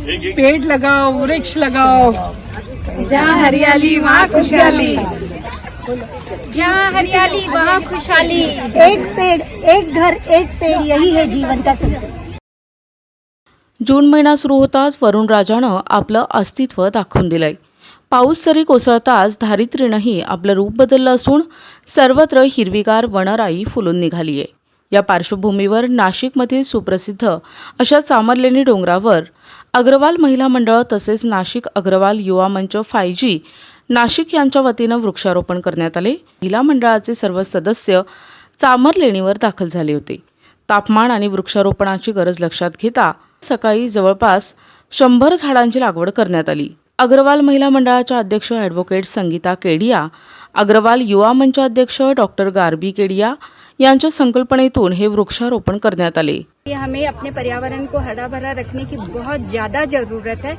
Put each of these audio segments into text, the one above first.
पेड़ लगाओ, वृक्ष लगाओ, जहाँ हरियाली वहाँ खुशहाली, जहाँ हरियाली वहाँ खुशहाली। एक पेड़ एक घर एक पेड़, यही है जीवन का संकल्प। जून महिना सुरू होताच वरुण राजानं आपलं अस्तित्व दाखवून दिलंय। पाऊस सरी कोसळताच धारित्रीनंही आपलं रूप बदललं असून सर्वत्र हिरवीगार वनराई फुलून निघाली आहे। या पार्श्वभूमीवर नाशिकमधील सुप्रसिद्ध अशा चांबरलेणी डोंगरावर अग्रवाल महिला मंडळ तसेच नाशिक अग्रवाल युवा मंच 5G नाशिक यांच्या वतीनं वृक्षारोपण करण्यात आले। महिला मंडळाचे सर्व सदस्य चांबरलेणीवर दाखल झाले होते। तापमान आणि वृक्षारोपणाची गरज लक्षात घेता सकाळी जवळपास 100 झाडांची लागवड करण्यात आली। अग्रवाल महिला मंडळाच्या अध्यक्ष ॲडव्होकेट संगीता केडिया, अग्रवाल युवा मंच अध्यक्ष डॉक्टर गार्बी केडिया यांच्या संकल्पनेतून हे वृक्षारोपण करण्यात आले। हमें अपने पर्यावरण को हरा भरा रखने की बहुत ज्यादा जरूरत है,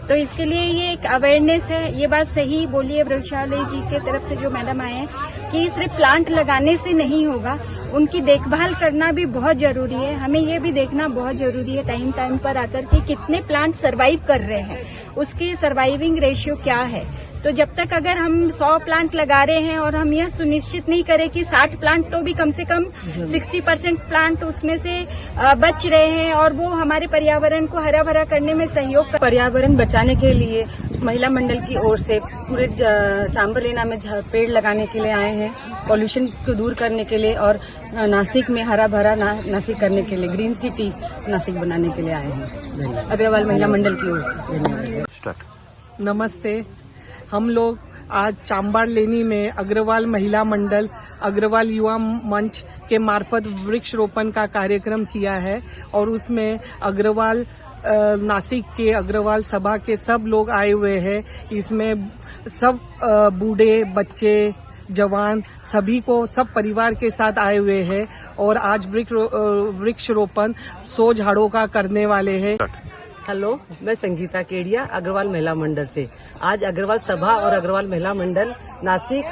तो इसके लिए ये एक अवेयरनेस है। ये बात सही बोली है वृक्षालय जी के तरफ से जो मैडम आए हैं कि सिर्फ प्लांट लगाने से नहीं होगा, उनकी देखभाल करना भी बहुत जरूरी है। हमें ये भी देखना बहुत जरूरी है टाइम टाइम पर आकर कि कितने प्लांट सरवाइव कर रहे हैं, उसकी सर्वाइविंग रेशियो क्या है। तो जब तक अगर हम 100 प्लांट लगा रहे हैं और हम यह सुनिश्चित नहीं करें कि 60 प्लांट तो भी कम से कम 60% प्लांट उसमें से बच रहे हैं और वो हमारे पर्यावरण को हरा भरा करने में सहयोग पर्यावरण बचाने के लिए महिला मंडल की ओर से पूरे चांबरलेना में पेड़ लगाने के लिए आए हैं, पॉल्यूशन को दूर करने के लिए और नासिक में हरा भरा नासिक करने के लिए, ग्रीन सिटी नासिक बनाने के लिए आए हैं अग्रवाल महिला मंडल की ओर से। नमस्ते। हम लोग आज चांबरलेनी में अग्रवाल महिला मंडल अग्रवाल युवा मंच के मार्फत वृक्षरोपण का कार्यक्रम किया है और उसमें अग्रवाल नासिक के अग्रवाल सभा के सब लोग आए हुए हैं। इसमें सब बूढ़े बच्चे जवान सभी को सब परिवार के साथ आए हुए हैं और आज वृक्षरोपण 100 झाड़ों का करने वाले हैं। हेलो, मैं संगीता केडिया अग्रवाल महिला मंडल से। आज अग्रवाल सभा और अग्रवाल महिला मंडल नासिक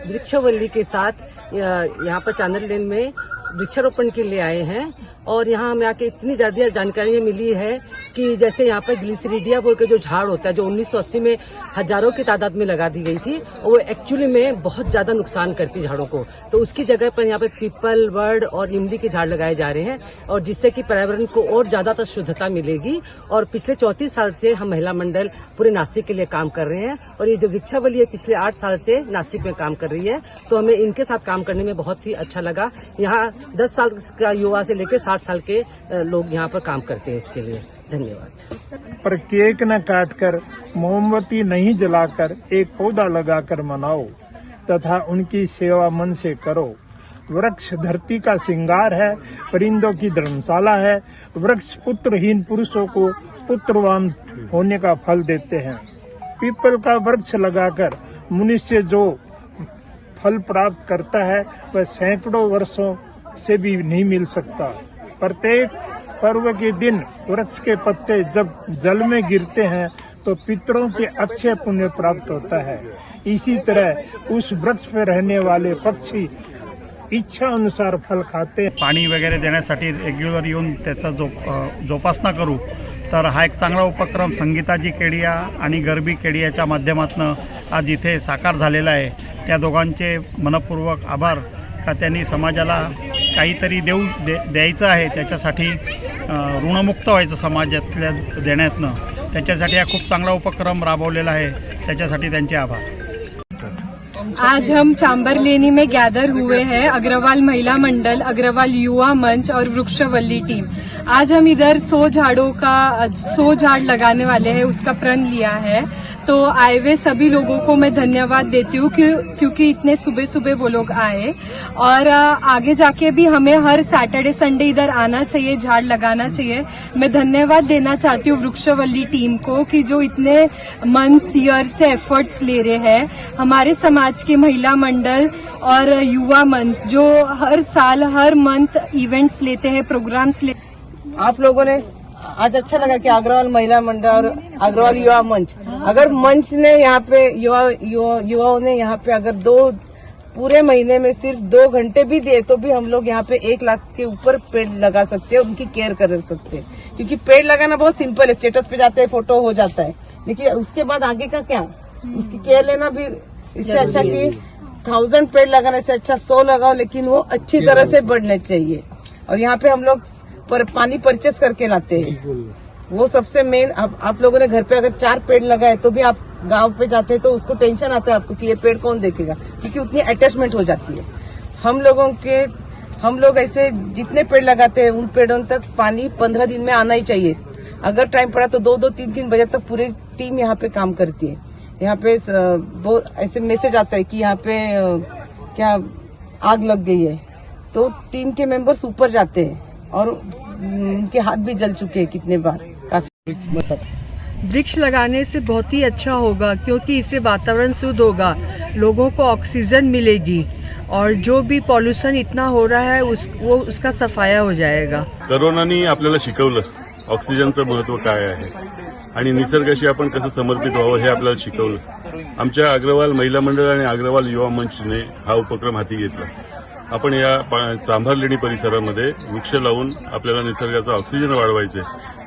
वृक्षवल्ली के साथ यहाँ पर चांबरलेन में वृक्षारोपण के लिए आए हैं और यहाँ हमें आके इतनी ज्यादा जानकारी मिली है कि जैसे यहाँ पर ग्लिसरीडिया बोल के जो झाड़ होता है जो 1980 में हजारों की तादाद में लगा दी गई थी, वो एक्चुअली में बहुत ज्यादा नुकसान करती झाड़ों को, तो उसकी जगह पर यहाँ पे पीपल, वर्ड और इमली के झाड़ लगाए जा रहे हैं और जिससे कि पर्यावरण को और ज्यादातर शुद्धता मिलेगी। और पिछले 34 साल से हम महिला मंडल पूरे नासिक के लिए काम कर रहे हैं और ये जो वृक्षावली है पिछले 8 साल से नासिक में काम कर रही है, तो हमें इनके साथ काम करने में बहुत ही अच्छा लगा। यहाँ 10 साल का युवा से लेकर 60 साल के लोग यहाँ पर काम करते हैं। इसके लिए धन्यवाद। पर केक न काटकर, मोमबत्ती नहीं जलाकर एक पौधा लगाकर मनाओ तथा उनकी सेवा मन से करो। वृक्ष धरती का श्रृंगार है, परिंदों की धर्मशाला है। वृक्ष पुत्रहीन पुरुषों को पुत्रवान होने का फल देते हैं। पीपल का वृक्ष लगाकर मनुष्य जो फल प्राप्त करता है वह सैकड़ों वर्षों से भी नहीं मिल सकता। प्रत्येक पर्व के दिन वृक्ष के पत्ते जब जल में गिरते हैं तो पितरों के अक्षय पुण्य प्राप्त होता है। इसी तरह उस वृक्ष पर रहने वाले पक्षी इच्छा अनुसार फल खाते हैं। पाणी वगैरे देण्यासाठी रेग्युलर येऊन त्याचा जोपासना करू, तर हा एक चांगला उपक्रम संगीताजी केडिया आणि गरबी केडियाच्या माध्यमातून आज इथे साकार झालेला आहे। त्या दोघांचे मनपूर्वक आभार का त्यांनी समाजाला काहीतरी द्यायचं आहे, त्याच्यासाठी ऋणमुक्त व्हायचं समाजातल्या देण्यातनं, त्याच्यासाठी हा खूप चांगला उपक्रम राबवलेला आहे, त्याच्यासाठी त्यांचे आभार। आज हम चांबरलेनी में गैदर हुए हैं अग्रवाल महिला मंडल, अग्रवाल युवा मंच और वृक्षवल्ली टीम। आज हम इधर 100 झाड़ लगाने वाले हैं, उसका प्रण लिया है। तो आए हुए सभी लोगों को मैं धन्यवाद देती हूँ क्योंकि इतने सुबह सुबह वो लोग आए और आगे जाके भी हमें हर सैटरडे संडे इधर आना चाहिए, झाड़ लगाना चाहिए। मैं धन्यवाद देना चाहती हूँ वृक्षवल्ली टीम को कि जो इतने मंथ्स ईयर से एफर्ट्स ले रहे हैं। हमारे समाज के महिला मंडल और युवा मंच जो हर साल हर मंथ इवेंट्स लेते हैं, प्रोग्राम्स लेते हैं। आप लोगों ने आज अच्छा लगा कि अग्रवाल महिला मंडल और अग्रवाल युवा मंच, अगर मंच ने यहाँ पे युवाओं ने यहाँ पे अगर पूरे महीने में सिर्फ 2 घंटे भी दिए तो भी हम लोग यहाँ पे 1 लाख के ऊपर पेड़ लगा सकते हैं, उनकी केयर कर सकते हैं। क्योंकि पेड़ लगाना बहुत सिंपल है, स्टेटस पे जाते हैं फोटो हो जाता है, लेकिन उसके बाद आगे का क्या, उसकी केयर लेना भी। इससे अच्छा कि 1000 पेड़ लगाने से अच्छा 100 लगाओ, लेकिन वो अच्छी तरह से बढ़ने चाहिए। और यहाँ पे हम लोग पानी परचेस करके लाते हैं, वो सबसे मेन। आप लोगों ने घर पे अगर 4 पेड़ लगाए तो भी आप गांव पे जाते हैं तो उसको टेंशन आता है आपको कि ये पेड़ कौन देखेगा, क्योंकि उतनी अटैचमेंट हो जाती है। हम लोग ऐसे जितने पेड़ लगाते हैं उन पेड़ों तक पानी 15 दिन में आना ही चाहिए। अगर टाइम पड़ा तो 2-2, 3-3 बजे तक पूरी टीम यहाँ पे काम करती है। यहाँ पे ऐसे मैसेज आता है कि यहाँ पे क्या आग लग गई है, तो टीम के मेंबर्स ऊपर जाते हैं और उनके हाथ भी जल चुके हैं कितने बार, काफी। वृक्ष लगाने से बहुत ही अच्छा होगा, क्योंकि इससे वातावरण शुद्ध होगा, लोगों को ऑक्सीजन मिलेगी और जो भी पॉल्यूशन इतना हो रहा है उसका सफाया हो जाएगा। कोरोनानी आपल्याला शिकवलं ऑक्सिजनचं महत्त्व काय आहे आणि निसर्गाशी आपण कसं समर्पित व्हावं हे आपल्याला शिकवलं। आमच्या अग्रवाल महिला मंडळ आणि अग्रवाल युवा मंचने हा उपक्रम हाती घेतला। आपण या चांभार लेणी परिसरामध्ये वृक्ष लावून आपल्याला निसर्गाचा ऑक्सिजन वाढवायचे,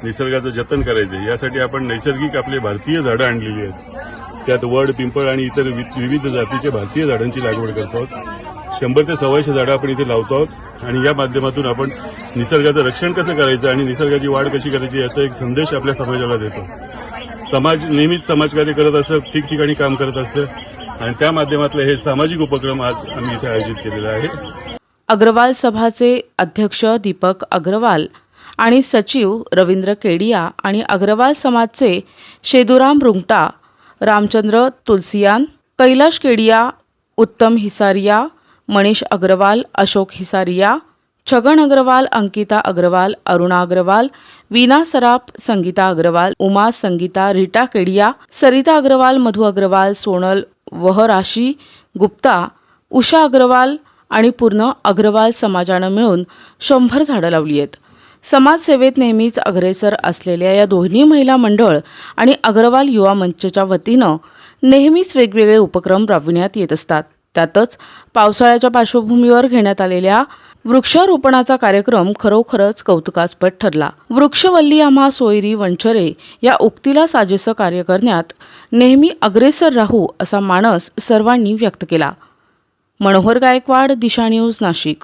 निसर्गाचं जतन करायचे, यासाठी आपण नैसर्गिक आपले भारतीय झाडं आणलेली आहेत। त्यात वड, पिंपळ आणि इतर विविध जातीच्या भारतीय झाडांची लागवड करतो आहोत। 100 ते 125 झाडं आपण इथे लावतो आहोत आणि या माध्यमातून आपण निसर्गाचं रक्षण कसं करायचं आणि निसर्गाची वाढ कशी करायची याचा एक संदेश आपल्या समाजाला देतो। समाज नेहमीच समाजकार्य करत असतं, ठिकठिकाणी काम करत असतं आणि त्या माध्यमातले हे सामाजिक उपक्रम आज आम्ही इथे आयोजित केलेला आहे। अग्रवाल सभाचे अध्यक्ष दीपक अग्रवाल आणि सचिव रवींद्र केडिया आणि अग्रवाल समाजचे शेदुराम रुंगटा, रामचंद्र तुलसियान, कैलाश केडिया, उत्तम हिसारिया, मनीष अग्रवाल, अशोक हिसारिया, छगन अग्रवाल, अंकिता अग्रवाल, अरुणा अग्रवाल, वीना सराफ, संगीता अग्रवाल, उमा संगीता, रीटा केडिया, सरिता अग्रवाल, मधु अग्रवाल, सोनल वहराशी गुप्ता, उषा अग्रवाल आणि पूर्ण अग्रवाल समाजानं मिळून 100 झाडं लावली आहेत। समाजसेवेत नेहमीच अग्रेसर असलेल्या या दोन्ही महिला मंडळ आणि अग्रवाल युवा मंचच्या वतीनं नेहमीच वेगवेगळे उपक्रम राबविण्यात येत असतात। त्यातच पावसाळ्याच्या पार्श्वभूमीवर घेण्यात आलेल्या वृक्षारोपणाचा कार्यक्रम खरोखरच कौतुकास्पद ठरला। वृक्षवल्ली आम्हा सोयरी वंचरे या उक्तीला साजेसं कार्य करण्यात नेहमी अग्रेसर राहू असा मानस सर्वांनी व्यक्त केला। मनोहर गायकवाड, दिशा न्यूज, नाशिक।